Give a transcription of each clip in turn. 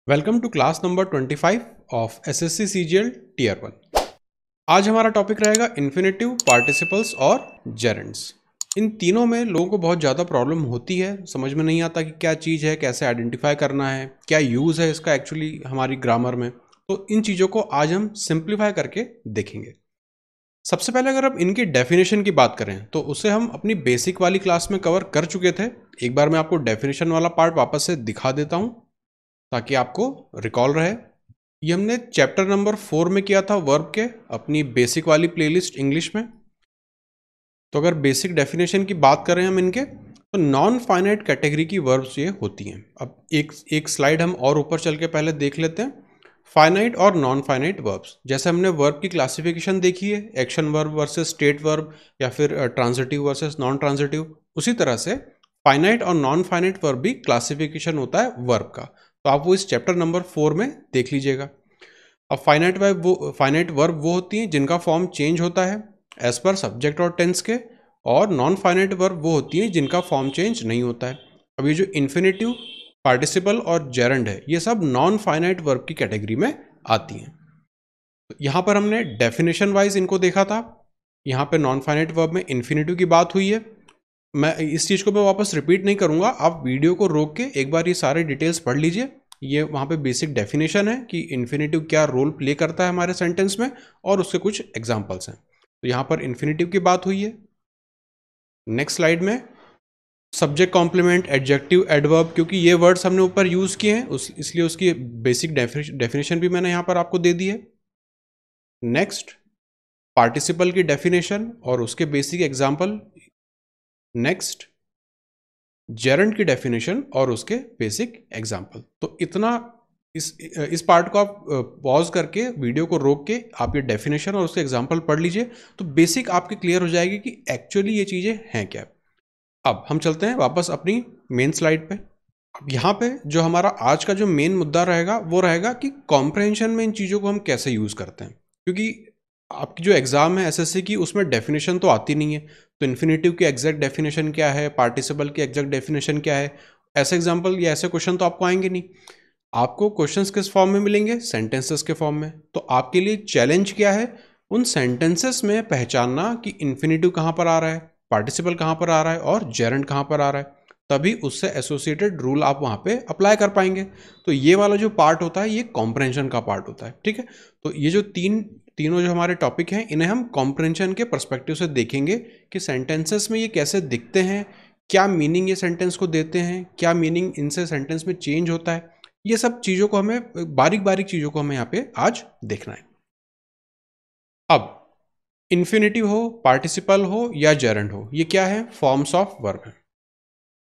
Welcome to class number 25 of SSC CGL tier 1। आज हमारा topic रहेगा इन्फिनेटिव, पार्टिसिपल्स और जेरेंड्स। इन तीनों में लोगों को बहुत ज़्यादा प्रॉब्लम होती है, समझ में नहीं आता कि क्या चीज़ है, कैसे आइडेंटिफाई करना है, क्या यूज़ है इसका एक्चुअली हमारी ग्रामर में। तो इन चीज़ों को आज हम सिंप्लीफाई करके देखेंगे। सबसे पहले अगर हम इनकी डेफिनेशन की बात करें तो उसे हम अपनी बेसिक वाली क्लास में कवर कर चुके थे। एक बार मैं आपको डेफिनेशन वाला पार्ट वापस से दिखा देता हूँ ताकि आपको रिकॉल रहे। ये हमने चैप्टर नंबर 4 में किया था वर्ब के, अपनी बेसिक वाली प्लेलिस्ट इंग्लिश में। तो अगर बेसिक डेफिनेशन की बात करें हम इनके, तो नॉन फाइनाइट कैटेगरी की वर्ब्स ये होती हैं। अब एक स्लाइड हम और ऊपर चल के पहले देख लेते हैं। फाइनाइट और नॉन फाइनाइट वर्ब्स, जैसे हमने वर्ब की क्लासिफिकेशन देखी है, action verb versus state verb या फिर ट्रांजिटिव वर्सेस नॉन ट्रांजिटिव, उसी तरह से फाइनाइट और नॉन फाइनाइट वर्ब भी क्लासिफिकेशन होता है वर्ब का। तो आप वो इस चैप्टर नंबर 4 में देख लीजिएगा। अब फाइनाइट वर्ब वो होती हैं जिनका फॉर्म चेंज होता है एज पर सब्जेक्ट और टेंस के, और नॉन फाइनाइट वर्ब वो होती हैं जिनका फॉर्म चेंज नहीं होता है। अब ये जो इन्फिनेटिव, पार्टिसिपल और जेरेंड है, ये सब नॉन फाइनाइट वर्ब की कैटेगरी में आती हैं। तो यहाँ पर हमने डेफिनेशन वाइज इनको देखा था। यहाँ पे नॉन फाइनाइट वर्ब में इन्फिनेटिव की बात हुई है। मैं इस चीज़ को मैं वापस रिपीट नहीं करूँगा, आप वीडियो को रोक के एक बार ये सारे डिटेल्स पढ़ लीजिए। ये वहाँ पे बेसिक डेफिनेशन है कि इन्फिनेटिव क्या रोल प्ले करता है हमारे सेंटेंस में, और उसके कुछ एग्जांपल्स हैं। तो यहाँ पर इन्फिनेटिव की बात हुई है। नेक्स्ट स्लाइड में सब्जेक्ट, कॉम्प्लीमेंट, एडजेक्टिव, एडवर्ब, क्योंकि ये वर्ड्स हमने ऊपर यूज़ किए हैं इसलिए उसकी बेसिक डेफिनेशन भी मैंने यहाँ पर आपको दे दी है। नेक्स्ट पार्टिसिपल की डेफिनेशन और उसके बेसिक एग्जाम्पल। नेक्स्ट जेरेंड की डेफिनेशन और उसके बेसिक एग्जाम्पल। तो इतना इस पार्ट को आप पॉज करके वीडियो को रोक के आप ये डेफिनेशन और उसके एग्जाम्पल पढ़ लीजिए, तो बेसिक आपके क्लियर हो जाएगी कि एक्चुअली ये चीज़ें हैं क्या। अब हम चलते हैं वापस अपनी मेन स्लाइड पे। अब यहाँ पे जो हमारा आज का जो मेन मुद्दा रहेगा वो रहेगा कि कॉम्प्रहेंशन में इन चीज़ों को हम कैसे यूज़ करते हैं, क्योंकि आपकी जो एग्ज़ाम है एसएससी की, उसमें डेफिनेशन तो आती नहीं है। तो इन्फिनेटिव की एग्जैक्ट डेफिनेशन क्या है, पार्टिसिपल की एग्जैक्ट डेफिनेशन क्या है, ऐसे एग्जाम्पल या ऐसे क्वेश्चन तो आपको आएंगे नहीं। आपको क्वेश्चंस किस फॉर्म में मिलेंगे? सेंटेंसेस के फॉर्म में। तो आपके लिए चैलेंज क्या है? उन सेंटेंसेस में पहचानना कि इन्फिनेटिव कहाँ पर आ रहा है, पार्टिसिपल कहाँ पर आ रहा है और जेरेंड कहाँ पर आ रहा है। तभी उससे एसोसिएटेड रूल आप वहाँ पे अप्लाई कर पाएंगे। तो ये वाला जो पार्ट होता है ये कॉम्प्रहेंशन का पार्ट होता है, ठीक है। तो ये जो तीनों जो हमारे टॉपिक हैं, इन्हें हम कॉम्प्रहेंशन के पर्सपेक्टिव से देखेंगे कि सेंटेंसेस में ये कैसे दिखते हैं, क्या मीनिंग ये सेंटेंस को देते हैं, क्या मीनिंग इनसे सेंटेंस में चेंज होता है। ये सब चीज़ों को हमें, बारीक बारीक चीज़ों को हमें यहाँ पे आज देखना है। अब इन्फिनेटिव हो, पार्टिसिपल हो या जेरेंड हो, ये क्या है? फॉर्म्स ऑफ वर्ब है।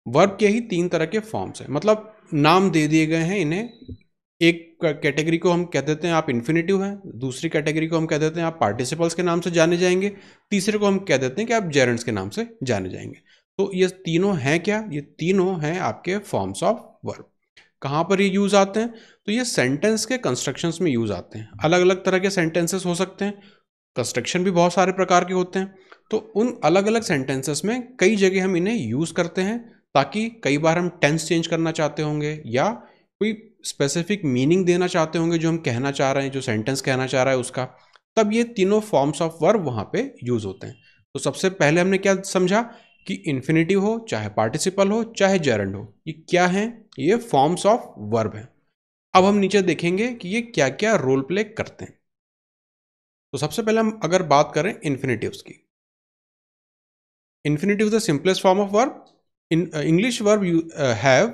वर्ब के ही 3 तरह के फॉर्म्स हैं, मतलब नाम दे दिए गए हैं इन्हें। एक कैटेगरी को हम कह देते हैं आप इन्फिनेटिव हैं, दूसरी कैटेगरी को हम कह देते हैं आप पार्टिसिपल्स के नाम से जाने जाएंगे, तीसरे को हम कह देते हैं कि आप जेरेंड्स के नाम से जाने जाएंगे। तो ये तीनों हैं क्या? ये तीनों हैं आपके फॉर्म्स ऑफ वर्ब। कहाँ पर ये यूज़ आते हैं? तो ये सेंटेंस के कंस्ट्रक्शंस में यूज़ आते हैं। अलग अलग तरह के सेंटेंसेस हो सकते हैं, कंस्ट्रक्शन भी बहुत सारे प्रकार के होते हैं। तो उन अलग अलग सेंटेंसेस में कई जगह हम इन्हें यूज़ करते हैं, ताकि कई बार हम टेंस चेंज करना चाहते होंगे या कोई स्पेसिफिक मीनिंग देना चाहते होंगे जो हम कहना चाह रहे हैं, जो सेंटेंस कहना चाह रहा है उसका, तब ये तीनों फॉर्म्स ऑफ वर्ब वहाँ पे यूज़ होते हैं। तो सबसे पहले हमने क्या समझा कि इन्फिनेटिव हो, चाहे पार्टिसिपल हो, चाहे जेरेंड हो, ये क्या हैं? ये फॉर्म्स ऑफ वर्ब हैं। अब हम नीचे देखेंगे कि ये क्या क्या रोल प्ले करते हैं। तो सबसे पहले हम अगर बात करें इन्फिनेटिव्स की, infinitive the simplest form of verb. In English verb you have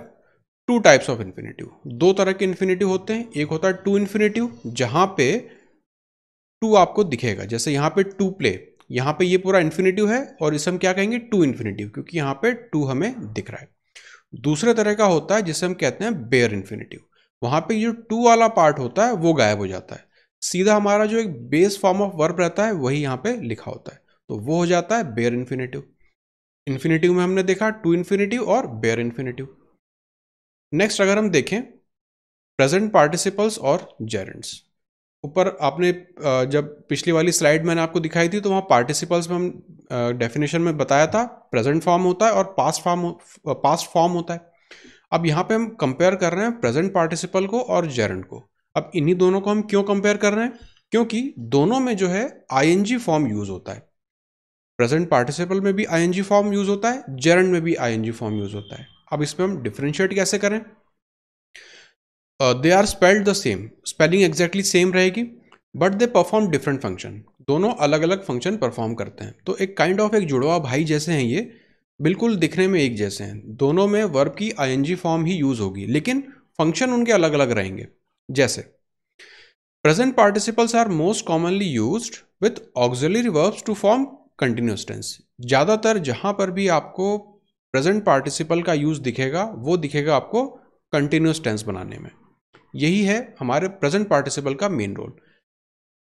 2 types of infinitive. 2 तरह के इन्फिनेटिव होते हैं। एक होता है टू इन्फिनेटिव, जहां पे टू आपको दिखेगा, जैसे यहाँ पे टू प्ले, यहाँ पे ये पूरा इन्फिनेटिव है और इसे हम क्या कहेंगे? टू इन्फिनेटिव, क्योंकि यहाँ पे टू हमें दिख रहा है। दूसरे तरह का होता है जिसे हम कहते हैं बेयर इन्फिनेटिव। वहां पे जो टू वाला पार्ट होता है वो गायब हो जाता है, सीधा हमारा जो एक बेस फॉर्म ऑफ वर्ब रहता है वही यहाँ पे लिखा होता है, तो वो हो जाता है बेयर इन्फिनेटिव। इन्फिनेटिव में हमने देखा टू इन्फिनेटिव और बेयर इन्फिनेटिव। नेक्स्ट अगर हम देखें प्रेजेंट पार्टिसिपल्स और जेरेंड्स, ऊपर आपने जब पिछली वाली स्लाइड मैंने आपको दिखाई थी तो वहाँ पार्टिसिपल्स में हम डेफिनेशन में बताया था प्रेजेंट फॉर्म होता है और पास्ट फॉर्म होता है। अब यहाँ पे हम कंपेयर कर रहे हैं प्रेजेंट पार्टिसिपल को और जेरेंड को। अब इन्हीं दोनों को हम क्यों कंपेयर कर रहे हैं? क्योंकि दोनों में जो है आईएनजी फॉर्म यूज होता है। प्रेजेंट पार्टिसिपल में भी आईएनजी फॉर्म यूज होता है, जेरेंड में भी आईएनजी फॉर्म यूज होता है। अब इसमें हम डिफरेंशिएट कैसे करें? They are spelled the same, spelling exactly same रहेगी, but they perform different function. दोनों अलग अलग फंक्शन परफॉर्म करते हैं। तो एक काइंड ऑफ एक जुड़वा भाई जैसे हैं ये, बिल्कुल दिखने में एक जैसे हैं। दोनों में वर्ब की आईएनजी फॉर्म ही यूज होगी, लेकिन फंक्शन उनके अलग अलग रहेंगे। जैसे present participles are most commonly used with auxiliary verbs to form continuous tense. ज़्यादातर जहां पर भी आपको प्रेजेंट पार्टिसिपल का यूज दिखेगा वो दिखेगा आपको कंटिन्यूअस टेंस बनाने में। यही है हमारे प्रेजेंट पार्टिसिपल का मेन रोल।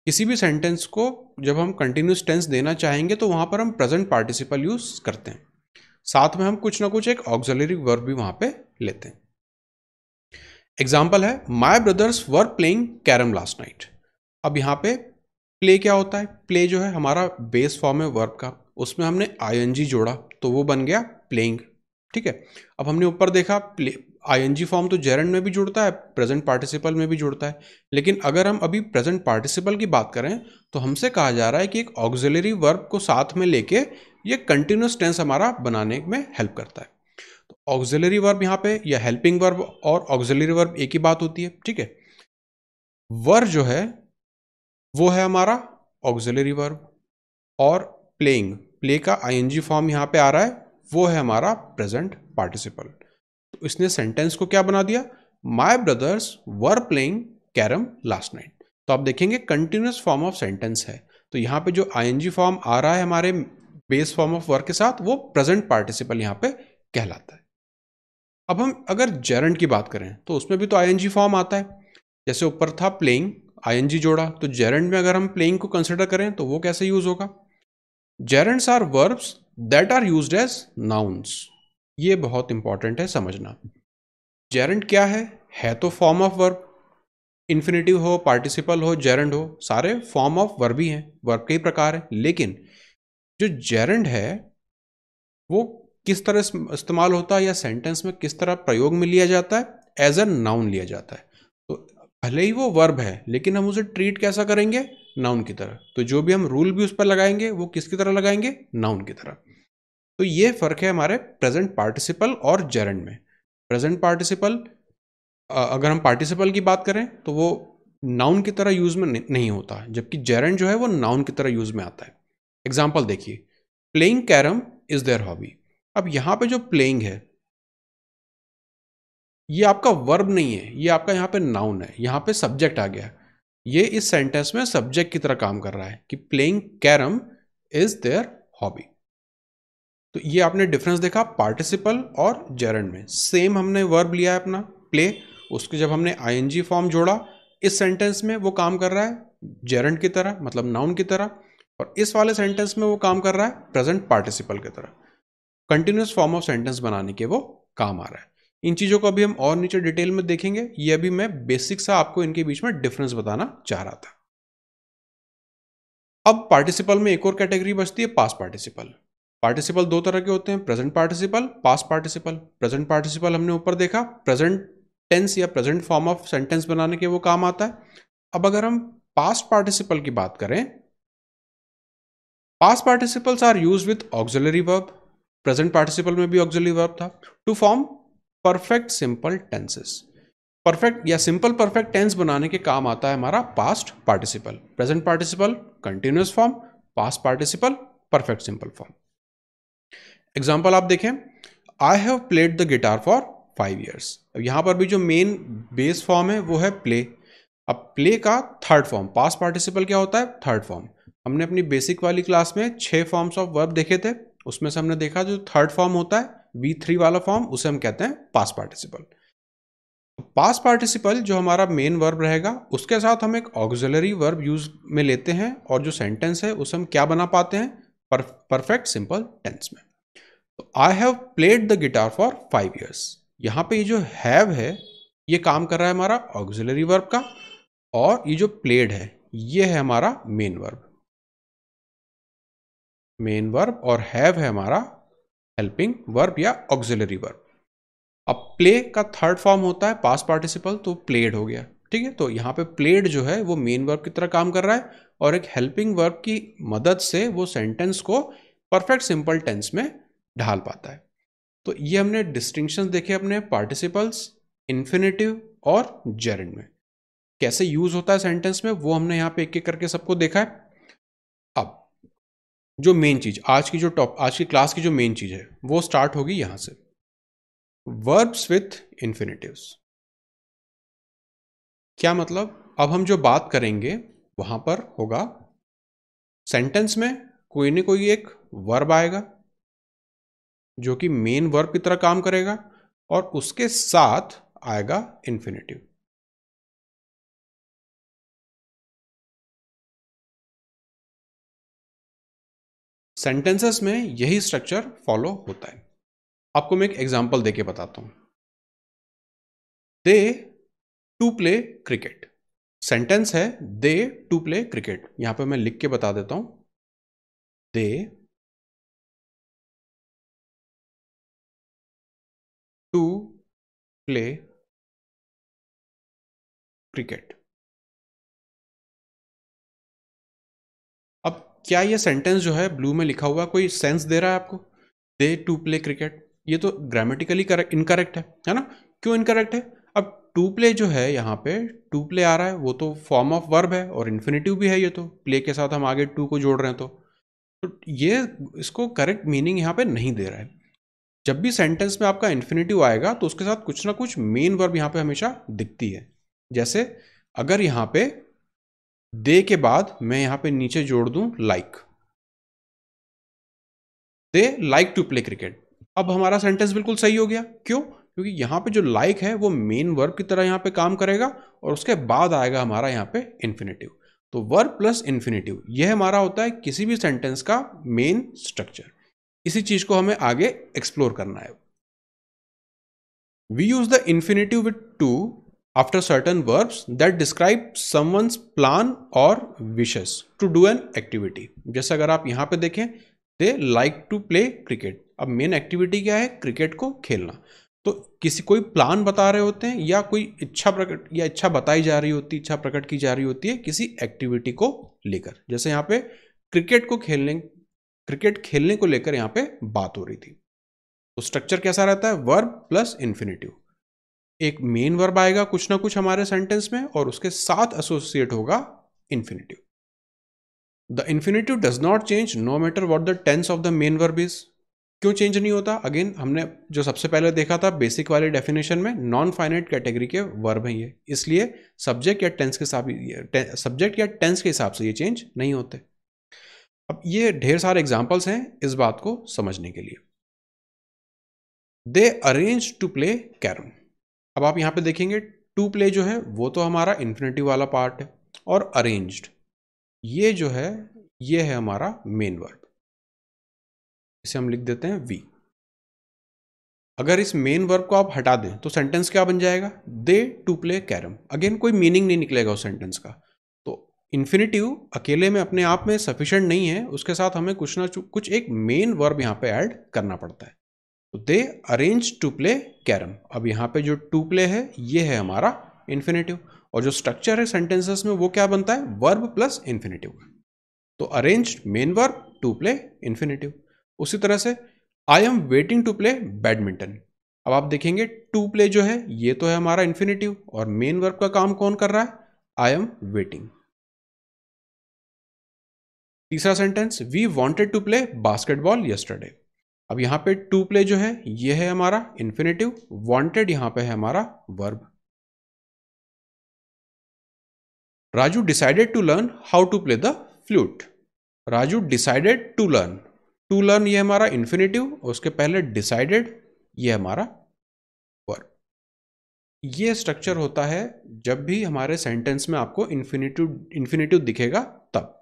किसी भी सेंटेंस को जब हम कंटिन्यूअस टेंस देना चाहेंगे तो वहां पर हम प्रेजेंट पार्टिसिपल यूज करते हैं, साथ में हम कुछ ना कुछ एक ऑक्सिलरी वर्ब भी वहां पे लेते हैं। एग्जाम्पल है my brothers were playing carrom last night. अब यहाँ पे प्ले क्या होता है? प्ले जो है हमारा बेस फॉर्म है वर्ब का, उसमें हमने आईएनजी जोड़ा तो वो बन गया प्लेइंग। ठीक है, अब हमने ऊपर देखा प्ले आईएनजी फॉर्म तो जेरेंड में भी जुड़ता है, प्रेजेंट पार्टिसिपल में भी जुड़ता है। लेकिन अगर हम अभी प्रेजेंट पार्टिसिपल की बात करें तो हमसे कहा जा रहा है कि एक ऑक्सिलरी वर्ब को साथ में लेके ये कंटिन्यूअस टेंस हमारा बनाने में हेल्प करता है। तो ऑक्सिलरी वर्ब यहाँ पे या हेल्पिंग वर्ब और ऑक्सिलरी वर्ब एक ही बात होती है। ठीक है, वर्ब जो है वो है हमारा ऑक्सिलरी वर्ब, और प्लेइंग, प्ले का आईएनजी फॉर्म यहाँ पे आ रहा है, वो है हमारा प्रेजेंट पार्टिसिपल। तो इसने सेंटेंस को क्या बना दिया? My brothers were playing carrom last night. तो आप देखेंगे कंटिन्यूअस फॉर्म ऑफ सेंटेंस है, तो यहाँ पे जो आईएनजी फॉर्म आ रहा है हमारे बेस फॉर्म ऑफ वर्ब के साथ, वो प्रेजेंट पार्टिसिपल यहाँ पे कहलाता है। अब हम अगर जेरेंड की बात करें तो उसमें भी तो आईएनजी फॉर्म आता है। जैसे ऊपर था प्लेइंग, आईएनजी जोड़ा, तो जेरेंड में अगर हम प्लेइंग को कंसिडर करें तो वो कैसे यूज होगा? Gerunds are verbs that are used as nouns. ये बहुत इंपॉर्टेंट है समझना। जेरेंड क्या है तो फॉर्म ऑफ वर्ब, इन्फिनेटिव हो, पार्टिसिपल हो, जेरेंड हो, सारे फॉर्म ऑफ वर्ब ही हैं, वर्ब के ही प्रकार है। लेकिन जो जेरेंड है वो किस तरह इस्तेमाल होता है या सेंटेंस में किस तरह प्रयोग में लिया जाता है? एज अ नाउन लिया जाता है। तो भले ही वो वर्ब है लेकिन हम उसे ट्रीट कैसा करेंगे? नाउन की तरह। तो जो भी हम रूल भी उस पर लगाएंगे वो किसकी तरह लगाएंगे? नाउन की तरह। तो ये फर्क है हमारे प्रेजेंट पार्टिसिपल और जेरेंड में। प्रेजेंट पार्टिसिपल अगर हम पार्टिसिपल की बात करें तो वो नाउन की तरह यूज में नहीं होता, जबकि जेरेंड जो है वो नाउन की तरह यूज में आता है। एग्जाम्पल देखिए, playing carrom is their hobby. अब यहां पे जो प्लेइंग है ये आपका वर्ब नहीं है, ये आपका यहाँ पे नाउन है, यहाँ पे सब्जेक्ट आ गया। ये इस सेंटेंस में सब्जेक्ट की तरह काम कर रहा है कि playing carrom is their hobby. तो ये आपने डिफरेंस देखा पार्टिसिपल और जेरेंड में। सेम हमने वर्ब लिया है अपना प्ले, उसके जब हमने आईएनजी फॉर्म जोड़ा इस सेंटेंस में वो काम कर रहा है जेरेंड की तरह, मतलब नाउन की तरह, और इस वाले सेंटेंस में वो काम कर रहा है प्रेजेंट पार्टिसिपल की तरह। कंटिन्यूअस फॉर्म ऑफ सेंटेंस बनाने के वो काम आ रहा है। इन चीज़ों को अभी हम और नीचे डिटेल में देखेंगे। ये अभी मैं बेसिक सा आपको इनके बीच में डिफरेंस बताना चाह रहा था। अब पार्टिसिपल में एक और कैटेगरी बचती है पास्ट पार्टिसिपल। पार्टिसिपल दो तरह के होते हैं, present participle, past participle. Present participle हमने ऊपर देखा प्रेजेंट टेंस या प्रेजेंट फॉर्म ऑफ सेंटेंस बनाने के वो काम आता है। अब अगर हम पास्ट पार्टिसिपल की बात करें, past participles are used with auxiliary verb, present participle में भी ऑक्सिलरी वर्ब था, to form perfect simple tenses. Perfect या सिंपल परफेक्ट टेंस बनाने के काम आता है हमारा past participle. Present participle continuous form, past participle perfect simple form. Example आप देखें, I have played the guitar for 5 years। अब यहां पर भी जो मेन बेस फॉर्म है वो है प्ले। अब प्ले का थर्ड फॉर्म, पास्ट पार्टिसिपल क्या होता है? Third form. हमने अपनी बेसिक वाली क्लास में 6 फॉर्म्स ऑफ वर्ब देखे थे, उसमें से हमने देखा जो थर्ड फॉर्म होता है V3 वाला फॉर्म, उसे हम कहते हैं पास्ट पार्टिसिपल। पास्ट पार्टिसिपल जो हमारा मेन वर्ब रहेगा उसके साथ हम एक ऑक्सिलरी वर्ब यूज में लेते हैं, और जो सेंटेंस है उसे हम क्या बना पाते हैं? परफेक्ट सिंपल टेंस में। तो आई have played the guitar for 5 years। यहाँ पे ये जो हैव है ये काम कर रहा है हमारा ऑक्सिलरी वर्ब का, और ये जो प्लेड है ये है हमारा मेन वर्ब। मेन वर्ब और हैव है हमारा हेल्पिंग वर्ब या ऑक्सिलरी वर्ब। अब प्ले का थर्ड फॉर्म होता है पास्ट पार्टिसिपल, तो प्लेड हो गया, ठीक है। तो यहाँ पे प्लेड जो है वो मेन वर्ब की तरह काम कर रहा है और एक हेल्पिंग वर्ब की मदद से वो सेंटेंस को परफेक्ट सिंपल टेंस में ढाल पाता है। तो ये हमने डिस्टिंक्शंस देखे अपने पार्टिसिपल्स, इन्फिनेटिव और जेरेंड में, कैसे यूज होता है सेंटेंस में, वो हमने यहाँ पे एक एक करके सबको देखा है। अब जो मेन चीज आज की क्लास की जो मेन चीज है वो स्टार्ट होगी यहां से, वर्ब्स विथ इन्फिनेटिव्स। क्या मतलब, अब हम जो बात करेंगे वहां पर होगा सेंटेंस में कोई ना कोई एक वर्ब आएगा जो कि मेन वर्ब की तरह काम करेगा और उसके साथ आएगा इन्फिनेटिव। सेंटेंसेस में यही स्ट्रक्चर फॉलो होता है। आपको मैं एक एग्जांपल देके बताता हूं। दे टू प्ले क्रिकेट, सेंटेंस है दे टू प्ले क्रिकेट। यहां पे मैं लिख के बता देता हूं, दे टू प्ले क्रिकेट। अब क्या ये सेंटेंस जो है ब्लू में लिखा हुआ कोई सेंस दे रहा है आपको? दे टू प्ले क्रिकेट, ये तो ग्रामेटिकली इनकरेक्ट है ना? क्यों इनकरेक्ट है? अब टू प्ले जो है यहाँ पे टू प्ले आ रहा है, वो तो फॉर्म ऑफ वर्ब है और इन्फिनेटिव भी है, ये तो प्ले के साथ हम आगे टू को जोड़ रहे हैं, तो ये इसको करेक्ट मीनिंग यहाँ पे नहीं दे रहा है। जब भी सेंटेंस में आपका इन्फिनेटिव आएगा तो उसके साथ कुछ ना कुछ मेन वर्ब यहाँ पे हमेशा दिखती है। जैसे अगर यहाँ पे दे के बाद मैं यहाँ पे नीचे जोड़ दूं like, they like to play cricket, अब हमारा सेंटेंस बिल्कुल सही हो गया। क्यों? क्योंकि यहाँ पे जो लाइक है वो मेन वर्ब की तरह यहाँ पे काम करेगा और उसके बाद आएगा हमारा यहाँ पे इन्फिनेटिव। तो वर्ब प्लस इन्फिनेटिव यह हमारा होता है किसी भी सेंटेंस का मेन स्ट्रक्चर। इसी चीज को हमें आगे एक्सप्लोर करना है। We use the infinitive with to after certain verbs that describe someone's plan or wishes to do an activity। जैसे अगर आप यहां पे देखें, they like to play cricket, अब मेन एक्टिविटी क्या है? क्रिकेट को खेलना। तो किसी कोई प्लान बता रहे होते हैं या कोई इच्छा प्रकट या इच्छा बताई जा रही होती, इच्छा प्रकट की जा रही होती है किसी एक्टिविटी को लेकर। जैसे यहाँ पे क्रिकेट खेलने को लेकर यहाँ पे बात हो रही थी। तो स्ट्रक्चर कैसा रहता है? वर्ब प्लस इन्फिनेटिव, एक मेन वर्ब आएगा कुछ ना कुछ हमारे सेंटेंस में और उसके साथ एसोसिएट होगा infinitive. The infinitive does not change no matter what the tense of the main verb is. क्यों चेंज नहीं होता? अगेन हमने जो सबसे पहले देखा था बेसिक वाले डेफिनेशन में, नॉन फाइनाइट कैटेगरी के वर्ब हैं ये, इसलिए सब्जेक्ट या टेंस के हिसाब से ये चेंज नहीं होते। अब ये ढेर सारे एग्जाम्पल्स हैं इस बात को समझने के लिए। दे अरेंज टू प्ले कैरम, अब आप यहां पे देखेंगे टू प्ले जो है वो तो हमारा इन्फिनेटिव वाला पार्ट है और अरेंज्ड ये जो है ये है हमारा मेन वर्ब, इसे हम लिख देते हैं वी। अगर इस मेन वर्ब को आप हटा दें तो सेंटेंस क्या बन जाएगा? दे टू प्ले कैरम। अगेन कोई मीनिंग नहीं निकलेगा उस सेंटेंस का। तो इन्फिनेटिव अकेले में अपने आप में सफिशिएंट नहीं है, उसके साथ हमें कुछ ना कुछ एक मेन वर्ब यहां पे ऐड करना पड़ता है। तो दे अरेंज टू प्ले कैरम, अब यहाँ पे जो टू प्ले है ये है हमारा इन्फिनेटिव और जो स्ट्रक्चर है सेंटेंसेस में वो क्या बनता है? Verb plus infinitive. तो arrange main verb, to play infinitive. उसी तरह से I am waiting to play badminton, अब आप देखेंगे टू प्ले जो है ये तो है हमारा इन्फिनेटिव और मेन वर्ब का काम कौन कर रहा है? I am waiting. तीसरा sentence, we wanted to play basketball yesterday, अब यहां पे टू प्ले जो है ये है हमारा इन्फिनेटिव, वांटेड यहां पे है हमारा verb. Raju decided to learn how to play the flute, Raju decided to learn ये हमारा इन्फिनेटिव और उसके पहले डिसाइडेड ये हमारा वर्ब। ये स्ट्रक्चर होता है जब भी हमारे सेंटेंस में आपको इन्फिनेटिव दिखेगा तब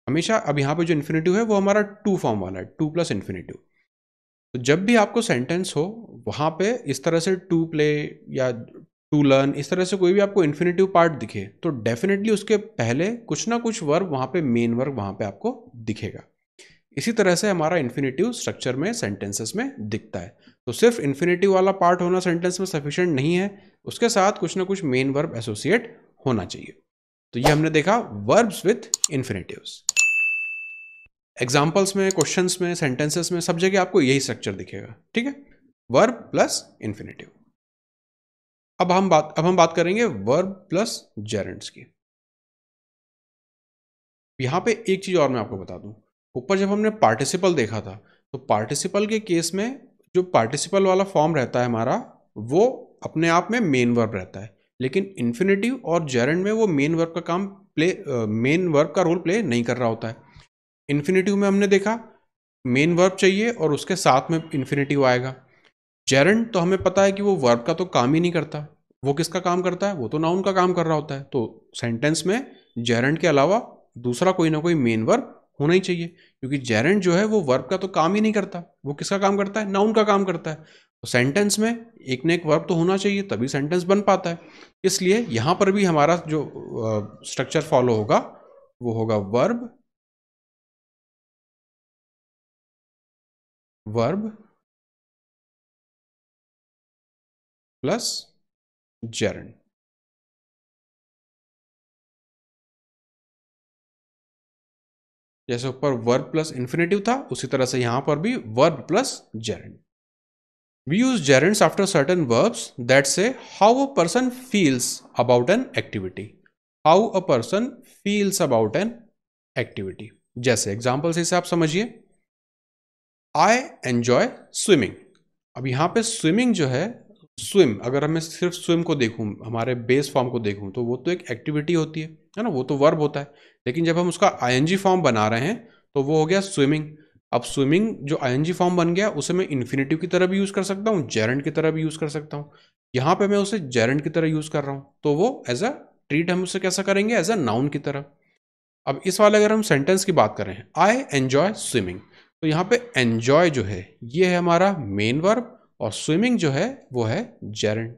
हमेशा। अब यहां पे जो इन्फिनेटिव है वो हमारा टू फॉर्म वाला है, टू प्लस इन्फिनेटिव। तो जब भी आपको सेंटेंस हो वहां पे इस तरह से टू प्ले या टू लर्न इस तरह से कोई भी आपको इन्फिनेटिव पार्ट दिखे तो डेफिनेटली उसके पहले कुछ ना कुछ वर्ब वहां पे मेन वर्ब वहां पे आपको दिखेगा। इसी तरह से हमारा इन्फिनेटिव स्ट्रक्चर में सेंटेंसेस में दिखता है। तो सिर्फ इन्फिनेटिव वाला पार्ट होना सेंटेंस में सफिशिएंट नहीं है, उसके साथ कुछ ना कुछ मेन वर्ब एसोसिएट होना चाहिए। तो ये हमने देखा वर्ब्स विथ इन्फिनेटिव्स। एग्जाम्पल्स में, क्वेश्चंस में, सेंटेंसेस में, सब जगह आपको यही स्ट्रक्चर दिखेगा, ठीक है, वर्ब प्लस इन्फिनेटिव। अब हम बात करेंगे वर्ब प्लस जेरेंड्स की। यहां पे एक चीज और मैं आपको बता दूं, ऊपर जब हमने पार्टिसिपल देखा था तो पार्टिसिपल के केस में जो पार्टिसिपल वाला फॉर्म रहता है हमारा, वो अपने आप में मेन वर्ब रहता है, लेकिन इन्फिनेटिव और जेरेंड में वो मेन वर्ब का रोल प्ले नहीं कर रहा होता है। इन्फिनेटिव में हमने देखा मेन वर्ब चाहिए और उसके साथ में इन्फिनेटिव आएगा। जेरेंड तो हमें पता है कि वो वर्ब का तो काम ही नहीं करता, वो किसका काम करता है, वो तो नाउन का काम कर रहा होता है। तो सेंटेंस में जेरेंड के अलावा दूसरा कोई ना कोई मेन वर्ब होना ही चाहिए, क्योंकि जेरेंड जो है वो वर्ब का तो काम ही नहीं करता, वो किसका काम करता है, नाउन का काम करता है। तो सेंटेंस में एक न एक वर्ब तो होना चाहिए, तभी सेंटेंस बन पाता है। इसलिए यहां पर भी हमारा जो स्ट्रक्चर फॉलो होगा वो होगा वर्ब प्लस जेरेंड। जैसे ऊपर वर्ब प्लस इन्फिनेटिव था, उसी तरह से यहां पर भी verb plus gerund. We use gerunds after certain verbs that say how a person feels about an activity. How a person feels about an activity. जैसे एग्जाम्पल से आप समझिए, I enjoy swimming. अब यहाँ पे स्विमिंग जो है, स्विम, अगर मैं सिर्फ स्विम को देखूं, हमारे बेस फॉर्म को देखूं, तो वो तो एक एक्टिविटी होती है ना, वो तो वर्ब होता है। लेकिन जब हम उसका आईएनजी फॉर्म बना रहे हैं तो वो हो गया स्विमिंग। अब स्विमिंग जो आईएनजी फॉर्म बन गया, उसे मैं इन्फिनेटिव की तरह भी यूज कर सकता हूँ, जेरेंड की तरह भी यूज कर सकता हूँ। यहाँ पे मैं उसे जेरेंड की तरह यूज कर रहा हूँ, तो वो एज अ ट्रीट हम उसे कैसा करेंगे, एज अ नाउन की तरह। अब इस वाले अगर हम सेंटेंस की बात करें, आई एंजॉय स्विमिंग, तो यहाँ पे एंजॉय जो है ये है हमारा मेन वर्ब और स्विमिंग जो है वो है जेरेंड।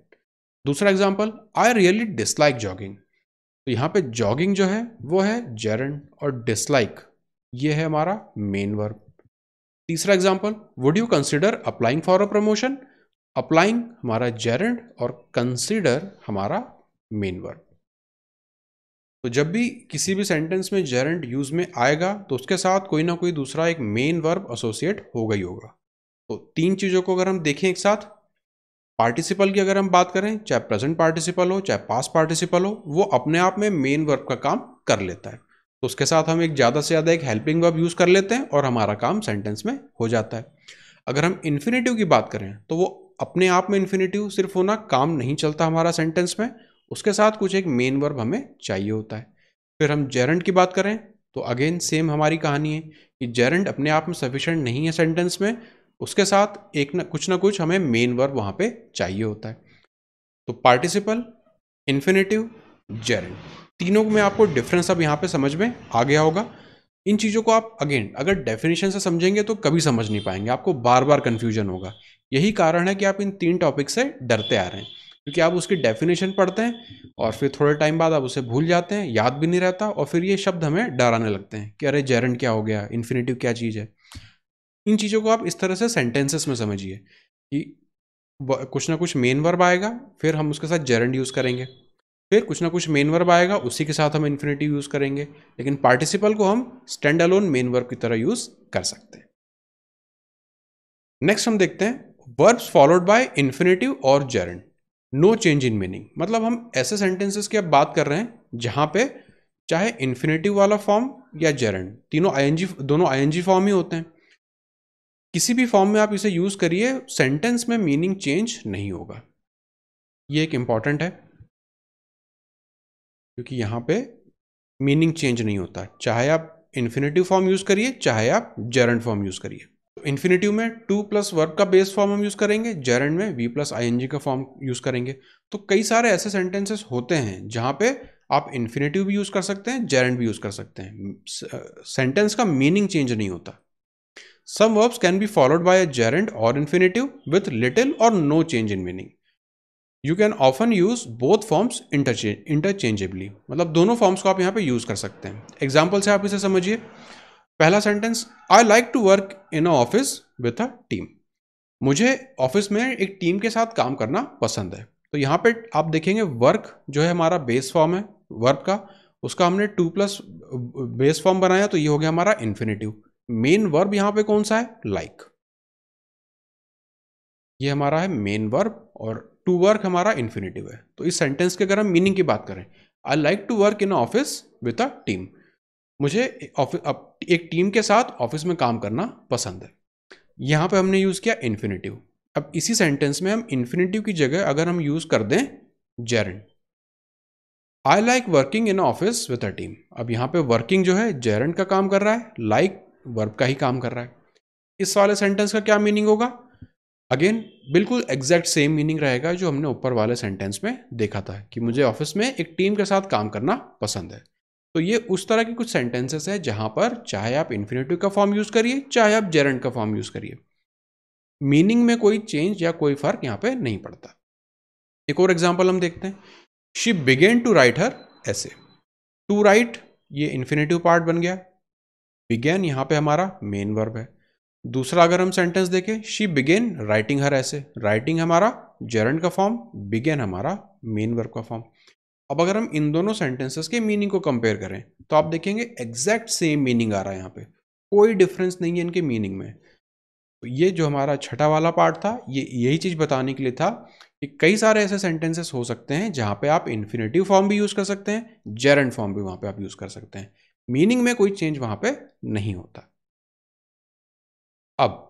दूसरा example, I really dislike jogging, तो यहाँ पे जॉगिंग जो है वो है जेरेंड और डिसलाइक ये है हमारा मेन वर्ब। तीसरा example, would you consider applying for a promotion, applying हमारा जेरेंड और कंसिडर हमारा मेन वर्ब। तो जब भी किसी भी सेंटेंस में जेरेंड यूज में आएगा तो उसके साथ कोई ना कोई दूसरा एक मेन वर्ब एसोसिएट होगा ही होगा। तो तीन चीजों को अगर हम देखें एक साथ, पार्टिसिपल की अगर हम बात करें, चाहे प्रेजेंट पार्टिसिपल हो चाहे पास्ट पार्टिसिपल हो, वो अपने आप में मेन वर्ब का काम कर लेता है। तो उसके साथ हम एक ज़्यादा से ज़्यादा एक हेल्पिंग वर्ब यूज़ कर लेते हैं और हमारा काम सेंटेंस में हो जाता है। अगर हम इन्फिनेटिव की बात करें तो वो अपने आप में इन्फिनेटिव सिर्फ होना काम नहीं चलता हमारा सेंटेंस में, उसके साथ कुछ एक मेन वर्ब हमें चाहिए होता है। फिर हम जेरेंड की बात करें तो अगेन सेम हमारी कहानी है कि जेरेंड अपने आप में सफिशिएंट नहीं है सेंटेंस में, उसके साथ एक ना कुछ हमें मेन वर्ब वहां पे चाहिए होता है। तो पार्टिसिपल, इन्फिनेटिव, जेरेंड, तीनों में आपको डिफरेंस अब यहाँ पे समझ में आ गया होगा। इन चीज़ों को आप अगेन अगर डेफिनेशन से समझेंगे तो कभी समझ नहीं पाएंगे, आपको बार बार कंफ्यूजन होगा। यही कारण है कि आप इन तीन टॉपिक से डरते आ रहे हैं, क्योंकि आप उसकी डेफिनेशन पढ़ते हैं और फिर थोड़े टाइम बाद आप उसे भूल जाते हैं, याद भी नहीं रहता, और फिर ये शब्द हमें डराने लगते हैं कि अरे जेरेंड क्या हो गया, इन्फिनेटिव क्या चीज़ है। इन चीज़ों को आप इस तरह से सेंटेंसेस में समझिए कि कुछ ना कुछ मेन वर्ब आएगा, फिर हम उसके साथ जेरेंड यूज़ करेंगे, फिर कुछ ना कुछ मेन वर्ब आएगा, उसी के साथ हम इन्फिनेटिव यूज़ करेंगे, लेकिन पार्टिसिपल को हम स्टैंड अलोन मेन वर्ब की तरह यूज़ कर सकते हैं। नेक्स्ट हम देखते हैं वर्ब्स फॉलोड बाय इन्फिनेटिव और gerund, no change in meaning. मतलब हम ऐसे सेंटेंसेस की अब बात कर रहे हैं जहां पे चाहे इन्फिनेटिव वाला फॉर्म या जेरेंड, दोनों आईएनजी फॉर्म ही होते हैं, किसी भी फॉर्म में आप इसे यूज करिए, सेंटेंस में मीनिंग चेंज नहीं होगा। ये एक इंपॉर्टेंट है क्योंकि यहां पे मीनिंग चेंज नहीं होता, चाहे आप इन्फिनेटिव फॉर्म यूज करिए चाहे आप जेरेंड फॉर्म यूज करिए। तो इन्फिनेटिव में टू प्लस वर्ब का बेस फॉर्म हम यूज करेंगे, जेरेंड में वी प्लस आईएनजी का फॉर्म यूज करेंगे। तो कई सारे ऐसे सेंटेंसेस होते हैं जहां पे आप इन्फिनेटिव भी यूज कर सकते हैं, जेरेंड भी यूज कर सकते हैं, सेंटेंस का मीनिंग चेंज नहीं होता। Some verbs can be followed by a gerund or infinitive with little or no change in meaning. You can often use both forms interchangeably. मतलब दोनों फॉर्म्स को आप यहाँ पे यूज कर सकते हैं। एग्जाम्पल से आप इसे समझिए, पहला sentence, I like to work in a office with a team. मुझे ऑफिस में एक टीम के साथ काम करना पसंद है। तो यहाँ पे आप देखेंगे वर्क जो है हमारा बेस फॉर्म है वर्ब का, उसका हमने टू प्लस बेस फॉर्म बनाया, तो ये हो गया हमारा इन्फिनेटिव। मेन वर्ब यहाँ पे कौन सा है? लाइक। ये हमारा है मेन वर्ब और टू वर्क हमारा इन्फिनेटिव है। तो इस सेंटेंस के अगर हम मीनिंग की बात करें, I like to work in office with a team. मुझे एक टीम के साथ ऑफिस में काम करना पसंद है। यहाँ पे हमने यूज़ किया इन्फिनेटिव। अब इसी सेंटेंस में हम इन्फिनेटिव की जगह अगर हम यूज़ कर दें gerund, I like working in office with a team. अब यहाँ पे वर्किंग जो है जेरेंड का काम कर रहा है, लाइक वर्ब का ही काम कर रहा है। इस वाले सेंटेंस का क्या मीनिंग होगा? अगेन बिल्कुल एग्जैक्ट सेम मीनिंग रहेगा जो हमने ऊपर वाले सेंटेंस में देखा था कि मुझे ऑफिस में एक टीम के साथ काम करना पसंद है। तो ये उस तरह के कुछ सेंटेंसेस है जहां पर चाहे आप इन्फिनेटिव का फॉर्म यूज करिए चाहे आप जेरेंड का फॉर्म यूज करिए, मीनिंग में कोई चेंज या कोई फर्क यहाँ पे नहीं पड़ता। एक और एग्जाम्पल हम देखते हैं, शी बिगेन टू राइट हर ऐसे। टू राइट ये इन्फिनेटिव पार्ट बन गया, बिगेन यहाँ पे हमारा मेन वर्ब है। दूसरा अगर हम सेंटेंस देखें, शी बिगेन राइटिंग हर ऐसे, राइटिंग हमारा जेरेंड का फॉर्म, बिगेन हमारा मेन वर्ब का फॉर्म। अब अगर हम इन दोनों सेंटेंसेस के मीनिंग को कंपेयर करें तो आप देखेंगे एग्जैक्ट सेम मीनिंग आ रहा है, यहाँ पे कोई डिफरेंस नहीं है इनके मीनिंग में। तो ये जो हमारा छठा वाला पार्ट था, ये यही चीज़ बताने के लिए था कि कई सारे ऐसे सेंटेंसेस हो सकते हैं जहाँ पे आप इन्फिनेटिव फॉर्म भी यूज़ कर सकते हैं, जेरेंड फॉर्म भी वहाँ पे आप यूज़ कर सकते हैं, मीनिंग में कोई चेंज वहाँ पे नहीं होता। अब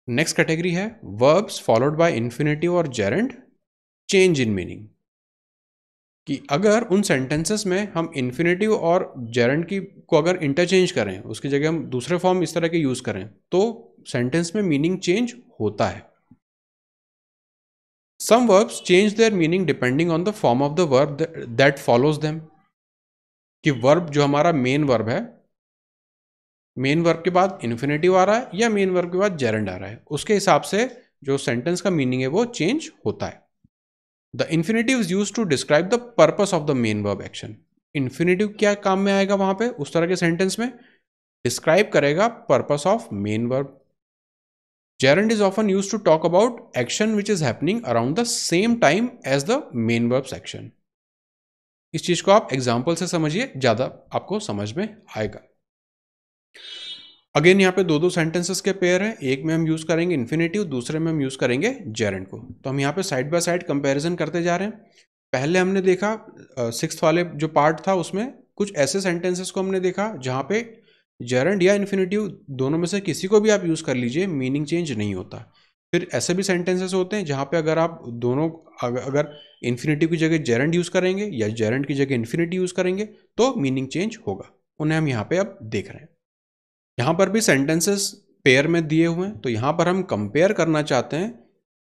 नेक्स्ट कैटेगरी है वर्ब्स फॉलोड बाय इन्फिनेटिव और जेरेंड चेंज इन मीनिंग, कि अगर उन सेंटेंसेस में हम इन्फिनेटिव और जेरेंड की को अगर इंटरचेंज करें, उसकी जगह हम दूसरे फॉर्म इस तरह के यूज़ करें, तो सेंटेंस में मीनिंग चेंज होता है। Some verbs change their meaning depending on the form of the verb that follows them, कि वर्ब जो हमारा मेन वर्ब है, मेन वर्ब के बाद इन्फिनेटिव आ रहा है या मेन वर्ब के बाद जेरेंड आ रहा है, उसके हिसाब से जो सेंटेंस का मीनिंग है वो चेंज होता है। The infinitive is use to describe the purpose of the main verb action. Infinitive क्या काम में आएगा वहां पे उस तरह के सेंटेंस में? डिस्क्राइब करेगा purpose of main verb. Gerund is often used to talk about action which is happening around the same time as the main verbs action. इस चीज को आप एग्जाम्पल से समझिए, ज्यादा आपको समझ में आएगा। अगेन यहाँ पे दो दो सेंटेंसेस के पेयर हैं, एक में हम यूज करेंगे इन्फिनेटिव, दूसरे में हम यूज करेंगे जेरेंड को। तो हम यहाँ पे साइड बाय साइड कंपैरिजन करते जा रहे हैं। पहले हमने देखा सिक्स्थ वाले जो पार्ट था उसमें कुछ ऐसे सेंटेंसेस को हमने देखा जहाँ पे जेरेंड या इन्फिनेटिव दोनों में से किसी को भी आप यूज़ कर लीजिए, मीनिंग चेंज नहीं होता। फिर ऐसे भी सेंटेंसेस होते हैं जहाँ पे अगर आप दोनों अगर इन्फिनेटिव की जगह जेरेंड यूज़ करेंगे या जेरेंड की जगह इन्फिनेटिव यूज़ करेंगे तो मीनिंग चेंज होगा। उन्हें हम यहाँ पे अब देख रहे हैं। यहाँ पर भी सेंटेंसेस पेयर में दिए हुए हैं, तो यहाँ पर हम कंपेयर करना चाहते हैं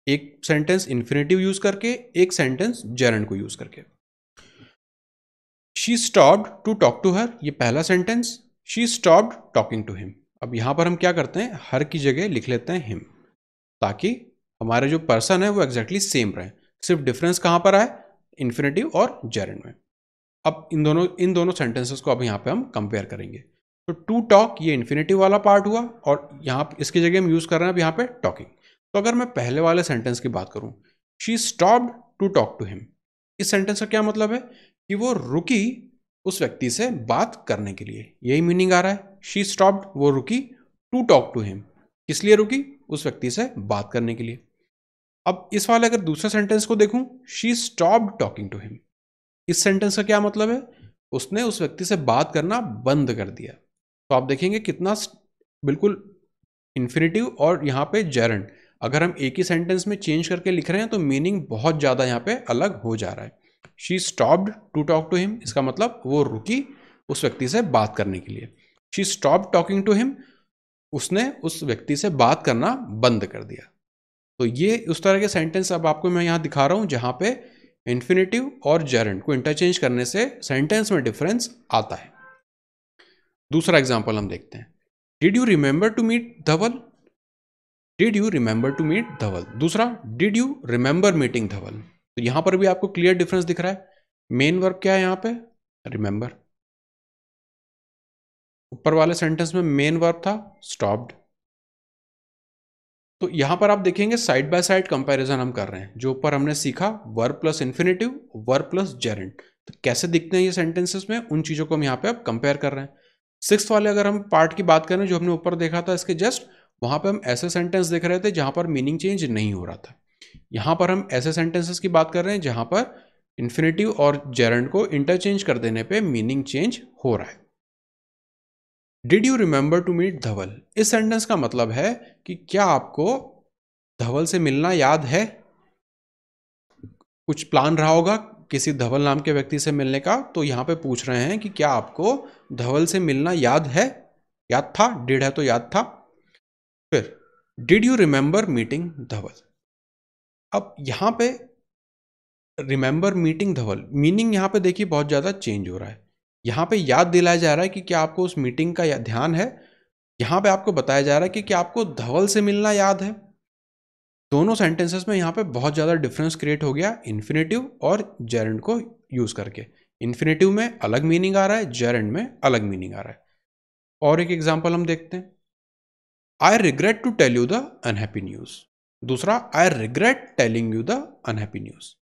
एक सेंटेंस इन्फिनेटिव यूज़ करके, एक सेंटेंस जेरेंड को यूज़ करके। She stopped to talk to her, ये पहला sentence, she stopped talking to him. अब यहाँ पर हम क्या करते हैं, हर की जगह लिख लेते हैं हिम, ताकि हमारे जो पर्सन है वो एग्जैक्टली सेम रहे। सिर्फ डिफरेंस कहाँ पर आए, इन्फिनेटिव और जेरेंड में। अब इन दोनों सेंटेंसेस को अब यहाँ पे हम कंपेयर करेंगे। तो टू टॉक ये इन्फिनेटिव वाला पार्ट हुआ और यहाँ इसकी जगह हम यूज़ कर रहे हैं अब यहाँ पे टॉकिंग। तो अगर मैं पहले वाले सेंटेंस की बात करूँ, she stopped to talk to him, इस सेंटेंस का क्या मतलब है कि वो रुकी उस व्यक्ति से बात करने के लिए, यही मीनिंग आ रहा है। शी स्टॉप्ड, वो रुकी, टू टॉक टू हिम, किस लिए रुकी, उस व्यक्ति से बात करने के लिए। अब इस वाले अगर दूसरे सेंटेंस को देखूं, she stopped talking to him, इस सेंटेंस का क्या मतलब है, उसने उस व्यक्ति से बात करना बंद कर दिया। तो आप देखेंगे कितना बिल्कुल इन्फिनेटिव और यहाँ पे जेरेंड अगर हम एक ही सेंटेंस में चेंज करके लिख रहे हैं तो मीनिंग बहुत ज़्यादा यहाँ पे अलग हो जा रहा है। She stopped to talk to him, इसका मतलब वो रुकी उस व्यक्ति से बात करने के लिए। She stopped talking to him, उसने उस व्यक्ति से बात करना बंद कर दिया। तो ये उस तरह के सेंटेंस अब आपको मैं यहाँ दिखा रहा हूँ जहाँ पे इन्फिनेटिव और जेरेंड को इंटरचेंज करने से सेंटेंस में डिफरेंस आता है। दूसरा एग्जाम्पल हम देखते हैं, did you remember to meet Dhaval, did you remember to meet Dhaval. दूसरा, did you remember meeting Dhaval. तो यहां पर भी आपको क्लियर डिफरेंस दिख रहा है। मेन वर्ब क्या है यहाँ पे, रिमेंबर, ऊपर वाले सेंटेंस में मेन वर्ब था स्टॉप्ड। तो यहां पर आप देखेंगे साइड बाय साइड कंपैरिजन हम कर रहे हैं। जो ऊपर हमने सीखा verb plus infinitive, verb plus gerund, तो कैसे दिखते हैं ये सेंटेंसेस में, उन चीजों को हम यहाँ पे अब कंपेयर कर रहे हैं। सिक्स्थ वाले अगर हम पार्ट की बात करें जो हमने ऊपर देखा था इसके जस्ट, वहां पे हम ऐसे सेंटेंस देख रहे थे जहां पर मीनिंग चेंज नहीं हो रहा था। यहां पर हम ऐसे सेंटेंसेस की बात कर रहे हैं जहां पर इन्फिनेटिव और जेरेंड को इंटरचेंज कर देने पे मीनिंग चेंज हो रहा है। Did you remember to meet Dhaval, इस सेंटेंस का मतलब है कि क्या आपको धवल से मिलना याद है। कुछ प्लान रहा होगा किसी धवल नाम के व्यक्ति से मिलने का, तो यहां पे पूछ रहे हैं कि क्या आपको धवल से मिलना याद है। याद था, डिड है तो याद था। फिर डिड यू रिमेंबर मीटिंग धवल। अब यहां पे रिमेंबर मीटिंग धवल, मीनिंग यहां पे देखिए बहुत ज्यादा चेंज हो रहा है। यहां पे याद दिलाया जा रहा है कि क्या आपको उस मीटिंग का ध्यान है। यहां पे आपको बताया जा रहा है कि क्या आपको धवल से मिलना याद है। दोनों सेंटेंसेस में यहां पे बहुत ज्यादा डिफरेंस क्रिएट हो गया इन्फिनेटिव और जेरेंड को यूज करके। इन्फिनेटिव में अलग मीनिंग आ रहा है, जेरेंड में अलग मीनिंग आ रहा है। और एक एग्जांपल हम देखते हैं, I regret to tell you the unhappy news. दूसरा, I regret telling you the unhappy news.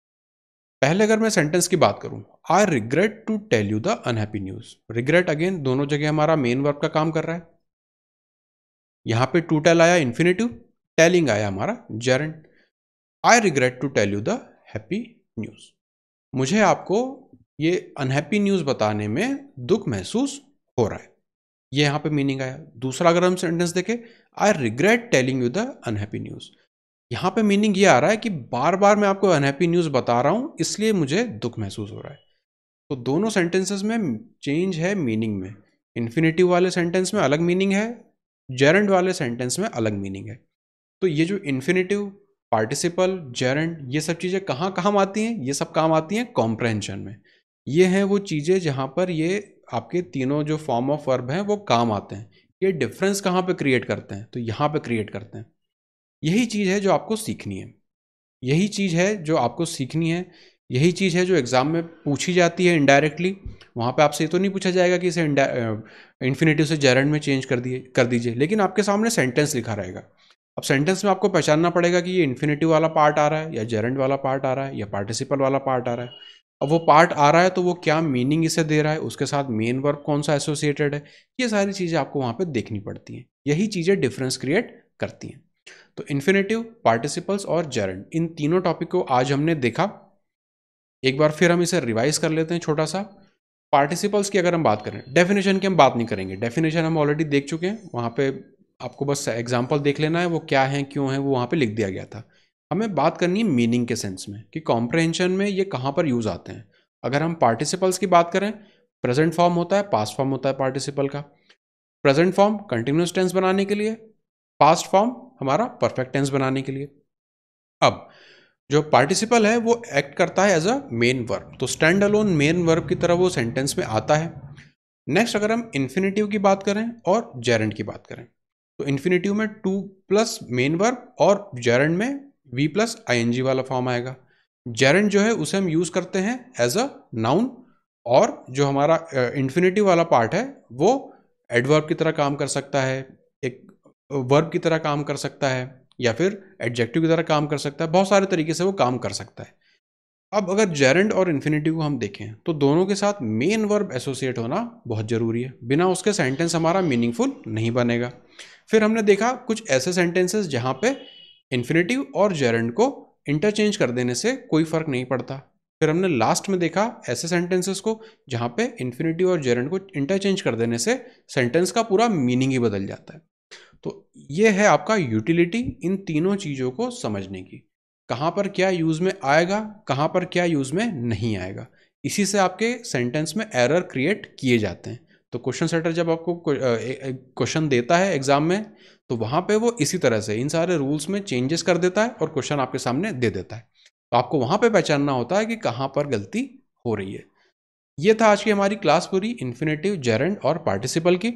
पहले अगर मैं सेंटेंस की बात करूं, I regret to tell you the unhappy news. Regret again दोनों जगह हमारा मेन वर्ब का काम कर रहा है। यहां पे टू टेल आया इन्फिनेटिव, टेलिंग आया हमारा gerund. I regret to tell you the happy news, मुझे आपको ये अनहैप्पी न्यूज बताने में दुख महसूस हो रहा है। ये यहां पे मीनिंग आया। दूसरा अगर हम सेंटेंस देखें, आई regret telling you the unhappy news, यहां पे मीनिंग ये आ रहा है कि बार बार मैं आपको अनहैप्पी न्यूज बता रहा हूं इसलिए मुझे दुख महसूस हो रहा है। तो दोनों सेंटेंसेस में चेंज है मीनिंग में। इन्फिनेटिव वाले सेंटेंस में अलग मीनिंग है, जेरेंड वाले सेंटेंस में अलग मीनिंग है। तो ये जो इन्फिनेटिव, पार्टिसिपल, जेरेंड, ये सब चीज़ें कहाँ काम आती हैं, ये सब काम आती हैं कॉम्प्रहेंशन में। ये हैं वो चीज़ें जहाँ पर ये आपके तीनों जो फॉर्म ऑफ वर्ब हैं वो काम आते हैं। ये डिफरेंस कहाँ पे क्रिएट करते हैं, तो यहाँ पे क्रिएट करते हैं। यही चीज़ है जो आपको सीखनी है, यही चीज़ है जो आपको सीखनी है, यही चीज़ है जो एग्ज़ाम में पूछी जाती है इनडायरेक्टली। वहाँ पे आपसे ये तो नहीं पूछा जाएगा कि इसे इन्फिनेटिव से जेरेंड में चेंज कर दीजिए, लेकिन आपके सामने सेंटेंस लिखा रहेगा। अब सेंटेंस में आपको पहचानना पड़ेगा कि ये इन्फिनेटिव वाला पार्ट आ रहा है या जेरेंड वाला पार्ट आ रहा है या पार्टिसिपल वाला पार्ट आ रहा है। अब वो पार्ट आ रहा है तो वो क्या मीनिंग इसे दे रहा है, उसके साथ मेन वर्ब कौन सा एसोसिएटेड है, ये सारी चीज़ें आपको वहाँ पे देखनी पड़ती हैं। यही चीज़ें डिफरेंस क्रिएट करती हैं। तो इन्फिनेटिव, पार्टिसिपल्स और जेरेंड, इन तीनों टॉपिक को आज हमने देखा। एक बार फिर हम इसे रिवाइज कर लेते हैं छोटा सा। पार्टिसिपल्स की अगर हम बात करें, डेफिनेशन की हम बात नहीं करेंगे, डेफिनेशन हम ऑलरेडी देख चुके हैं। वहाँ पे आपको बस एग्जाम्पल देख लेना है, वो क्या है क्यों है वो वहाँ पे लिख दिया गया था। हमें बात करनी है मीनिंग के सेंस में कि कॉम्प्रहेंशन में ये कहाँ पर यूज आते हैं। अगर हम पार्टिसिपल्स की बात करें, प्रेजेंट फॉर्म होता है, पास्ट फॉर्म होता है पार्टिसिपल का। प्रेजेंट फॉर्म कंटिन्यूस टेंस बनाने के लिए, पास्ट फॉर्म हमारा परफेक्ट टेंस बनाने के लिए। अब जो पार्टिसिपल है वो एक्ट करता है एज अ मेन वर्ब, तो स्टैंड अलोन मेन वर्ब की तरह वो सेंटेंस में आता है। नेक्स्ट अगर हम इन्फिनेटिव की बात करें और जेरेंड की बात करें, तो इन्फिनेटिव में टू प्लस मेन वर्ब और जेरेंड में वी प्लस आईएनजी वाला फॉर्म आएगा। जेरेंड जो है उसे हम यूज करते हैं एज अ नाउन, और जो हमारा इन्फिनेटिव वाला पार्ट है वो एडवर्ब की तरह काम कर सकता है, एक वर्ब की तरह काम कर सकता है, या फिर एडजेक्टिव की तरह काम कर सकता है। बहुत सारे तरीके से वो काम कर सकता है। अब अगर जेरेंड और इन्फिनेटिव को हम देखें तो दोनों के साथ मेन वर्ब एसोसिएट होना बहुत जरूरी है, बिना उसके सेंटेंस हमारा मीनिंगफुल नहीं बनेगा। फिर हमने देखा कुछ ऐसे सेंटेंसेस जहां पे इन्फिनेटिव और जेरेंड को इंटरचेंज कर देने से कोई फर्क नहीं पड़ता। फिर हमने लास्ट में देखा ऐसे सेंटेंसेस को जहां पे इन्फिनेटिव और जेरेंड को इंटरचेंज कर देने से सेंटेंस का पूरा मीनिंग ही बदल जाता है। तो ये है आपका यूटिलिटी इन तीनों चीज़ों को समझने की, कहाँ पर क्या यूज़ में आएगा, कहाँ पर क्या यूज़ में नहीं आएगा। इसी से आपके सेंटेंस में एरर क्रिएट किए जाते हैं। तो क्वेश्चन सेटर जब आपको क्वेश्चन देता है एग्जाम में, तो वहाँ पे वो इसी तरह से इन सारे रूल्स में चेंजेस कर देता है और क्वेश्चन आपके सामने दे देता है। तो आपको वहाँ पे पहचानना होता है कि कहाँ पर गलती हो रही है। ये था आज की हमारी क्लास पूरी इन्फिनेटिव, जेरेंड और पार्टिसिपल की।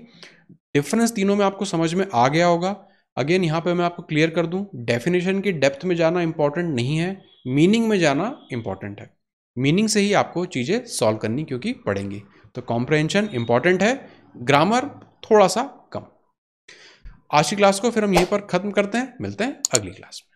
डिफरेंस तीनों में आपको समझ में आ गया होगा। अगेन यहाँ पे मैं आपको क्लियर कर दूं, डेफिनेशन की डेप्थ में जाना इंपॉर्टेंट नहीं है, मीनिंग में जाना इंपॉर्टेंट है। मीनिंग से ही आपको चीज़ें सॉल्व करनी क्योंकि पड़ेंगी। तो कॉम्प्रहेंशन इंपॉर्टेंट है, ग्रामर थोड़ा सा कम। आज की क्लास को फिर हम यहीं पर खत्म करते हैं, मिलते हैं अगली क्लास में।